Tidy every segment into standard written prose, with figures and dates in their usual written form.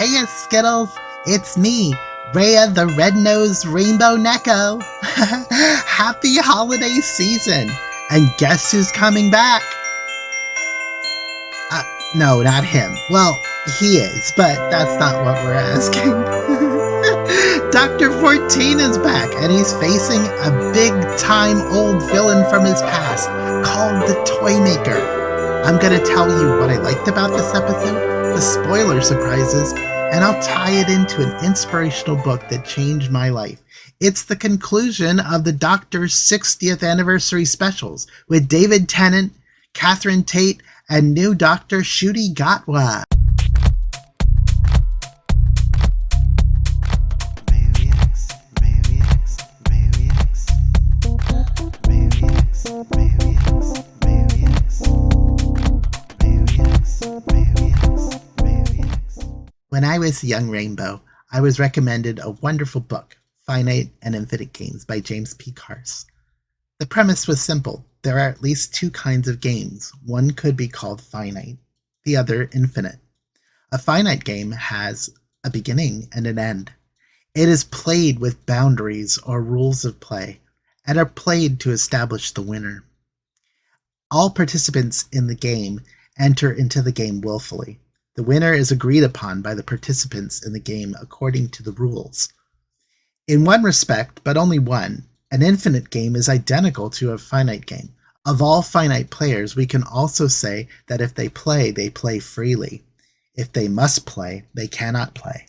Heya, Skittles! It's me, Rhea the Red-Nosed Rainbow Neko! Happy holiday season! And guess who's coming back? No, not him. Well, he is, but that's not what we're asking. Dr. 14 is back, and he's facing a big-time old villain from his past called the Toymaker. I'm going to tell you what I liked about this episode, the spoiler surprises, and I'll tie it into an inspirational book that changed my life. It's the conclusion of the Doctor's 60th anniversary specials with David Tennant, Catherine Tate, and new Dr. Ncuti Gatwa. When I was a young rainbow, I was recommended a wonderful book, Finite and Infinite Games by James P. Carse. The premise was simple. There are at least two kinds of games. One could be called finite, the other infinite. A finite game has a beginning and an end. It is played with boundaries or rules of play, and are played to establish the winner. All participants in the game enter into the game willfully. The winner is agreed upon by the participants in the game according to the rules. In one respect, but only one, an infinite game is identical to a finite game. Of all finite players, we can also say that if they play freely. If they must play, they cannot play.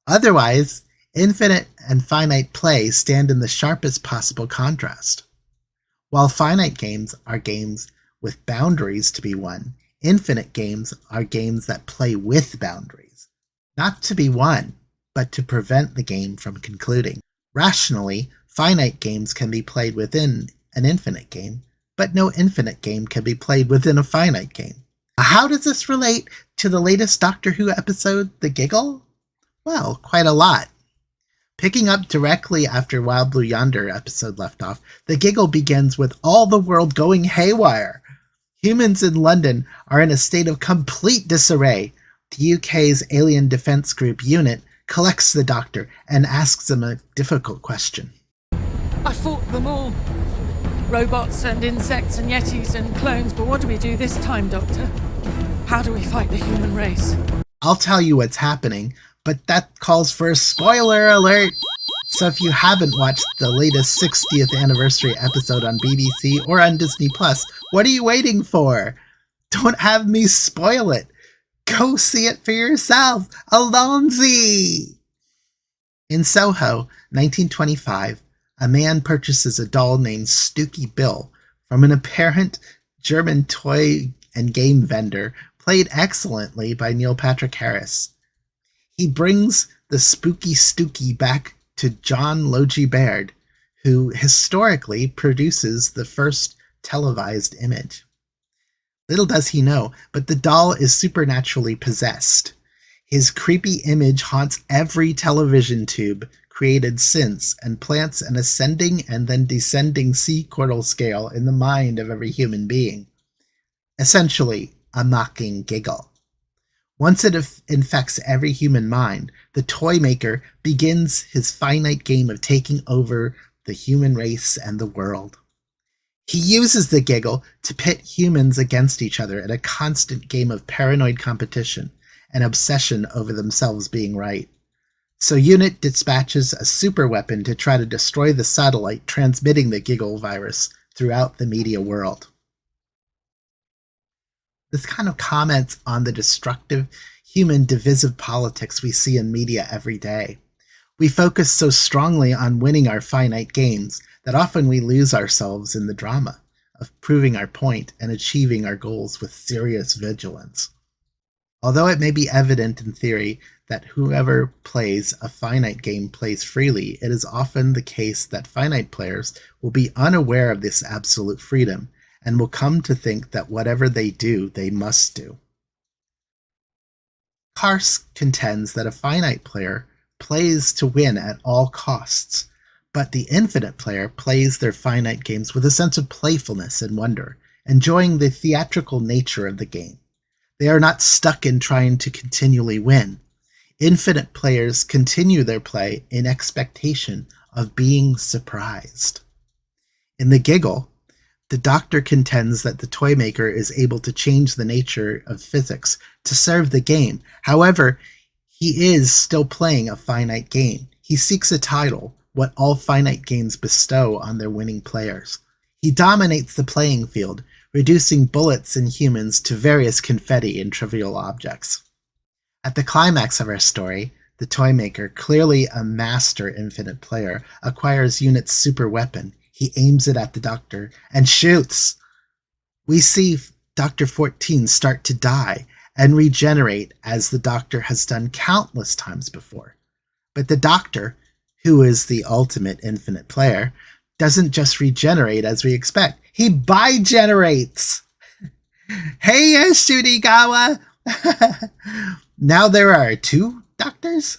Otherwise, infinite and finite play stand in the sharpest possible contrast. While finite games are games with boundaries to be won, infinite games are games that play with boundaries, not to be won, but to prevent the game from concluding. Rationally, finite games can be played within an infinite game, but no infinite game can be played within a finite game. How does this relate to the latest Doctor Who episode, The Giggle? Well, quite a lot. Picking up directly after Wild Blue Yonder episode left off, The Giggle begins with all the world going haywire. Humans in London are in a state of complete disarray. The UK's Alien Defence Group unit collects the Doctor and asks him a difficult question. I fought them all. Robots and insects and yetis and clones, but what do we do this time, Doctor? How do we fight the human race? I'll tell you what's happening, but that calls for a spoiler alert! So if you haven't watched the latest 60th anniversary episode on BBC or on Disney+, what are you waiting for? Don't have me spoil it! Go see it for yourself! Alonzi! In Soho, 1925, a man purchases a doll named Stooky Bill from an apparent German toy and game vendor played excellently by Neil Patrick Harris. He brings the spooky Stooky back to John Logie Baird, who historically produces the first televised image. Little does he know, but the doll is supernaturally possessed. His creepy image haunts every television tube created since and plants an ascending and then descending sequential scale in the mind of every human being. Essentially, a mocking giggle. Once it infects every human mind, the Toymaker begins his finite game of taking over the human race and the world. He uses the giggle to pit humans against each other in a constant game of paranoid competition and obsession over themselves being right. So UNIT dispatches a super weapon to try to destroy the satellite transmitting the Giggle virus throughout the media world. This kind of comments on the destructive, human divisive politics we see in media every day. We focus so strongly on winning our finite games that often we lose ourselves in the drama of proving our point and achieving our goals with serious vigilance. Although it may be evident in theory that whoever plays a finite game plays freely, it is often the case that finite players will be unaware of this absolute freedom and will come to think that whatever they do, they must do. Carse contends that a finite player plays to win at all costs, but the infinite player plays their finite games with a sense of playfulness and wonder, enjoying the theatrical nature of the game. They are not stuck in trying to continually win. Infinite players continue their play in expectation of being surprised. In the Giggle, the Doctor contends that the toy maker is able to change the nature of physics to serve the game. However, he is still playing a finite game. He seeks a title, what all finite games bestow on their winning players. He dominates the playing field, reducing bullets and humans to various confetti and trivial objects. At the climax of our story, the toy maker, clearly a master infinite player, acquires Unit's super weapon. He aims it at the Doctor and shoots. We see Dr. 14 start to die and regenerate as the Doctor has done countless times before. But the Doctor, who is the ultimate infinite player, doesn't just regenerate as we expect. He bi-generates! Heya, Shurigawa! Now there are 2 Doctors?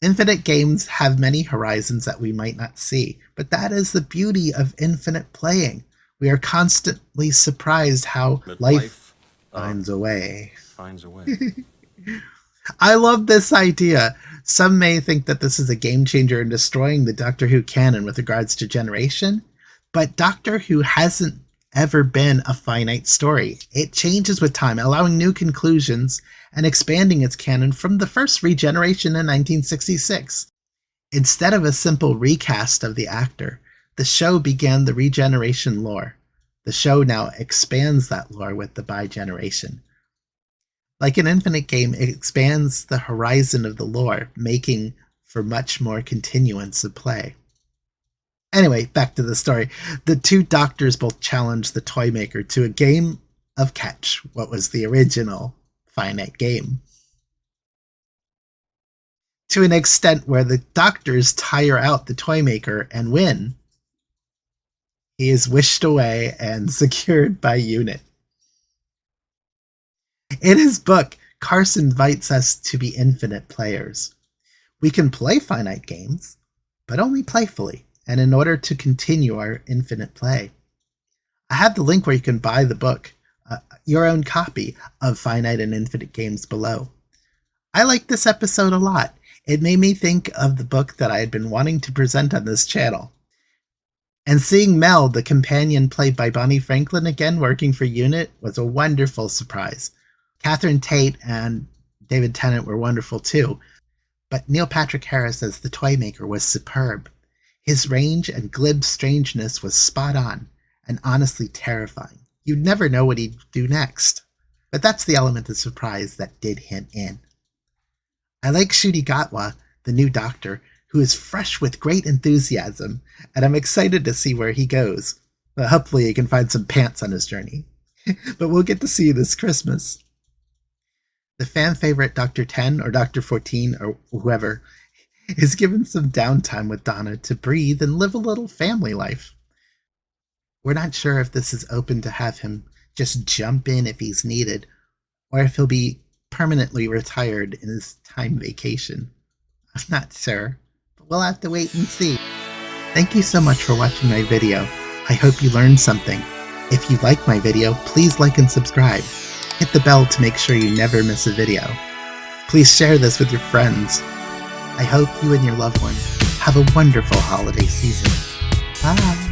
Infinite games have many horizons that we might not see, but that is the beauty of infinite playing. We are constantly surprised how life finds a way. I love this idea. Some may think that this is a game changer in destroying the Doctor Who canon with regards to generation, but Doctor Who hasn't ever been a finite story. It changes with time, allowing new conclusions and expanding its canon from the first regeneration in 1966. Instead of a simple recast of the actor, the show began the regeneration lore. The show now expands that lore with the bi-generation. Like an infinite game, it expands the horizon of the lore, making for much more continuance of play. Anyway, back to the story. The 2 Doctors both challenge the toy maker to a game of catch, what was the original finite game. To an extent where the Doctors tire out the toy maker and win, he is wished away and secured by Unit. In his book, Carson invites us to be infinite players. We can play finite games, but only playfully, and in order to continue our infinite play. I have the link where you can buy the book, your own copy of Finite and Infinite Games below. I like this episode a lot. It made me think of the book that I had been wanting to present on this channel. And seeing Mel, the companion played by Bonnie Franklin again working for Unit, was a wonderful surprise. Catherine Tate and David Tennant were wonderful too, but Neil Patrick Harris as the toy maker was superb. His range and glib strangeness was spot on, and honestly terrifying. You'd never know what he'd do next. But that's the element of surprise that did hint in. I like Shurigawa, the new Doctor, who is fresh with great enthusiasm, and I'm excited to see where he goes. But hopefully he can find some pants on his journey. But we'll get to see you this Christmas. The fan favorite Dr. 10 or Dr. 14 or whoever is given some downtime with Donna to breathe and live a little family life. We're not sure if this is open to have him just jump in if he's needed, or if he'll be permanently retired in his time vacation. I'm not sure, but we'll have to wait and see. Thank you so much for watching my video. I hope you learned something. If you like my video, please like and subscribe. Hit the bell to make sure you never miss a video. Please share this with your friends. I hope you and your loved ones have a wonderful holiday season. Bye!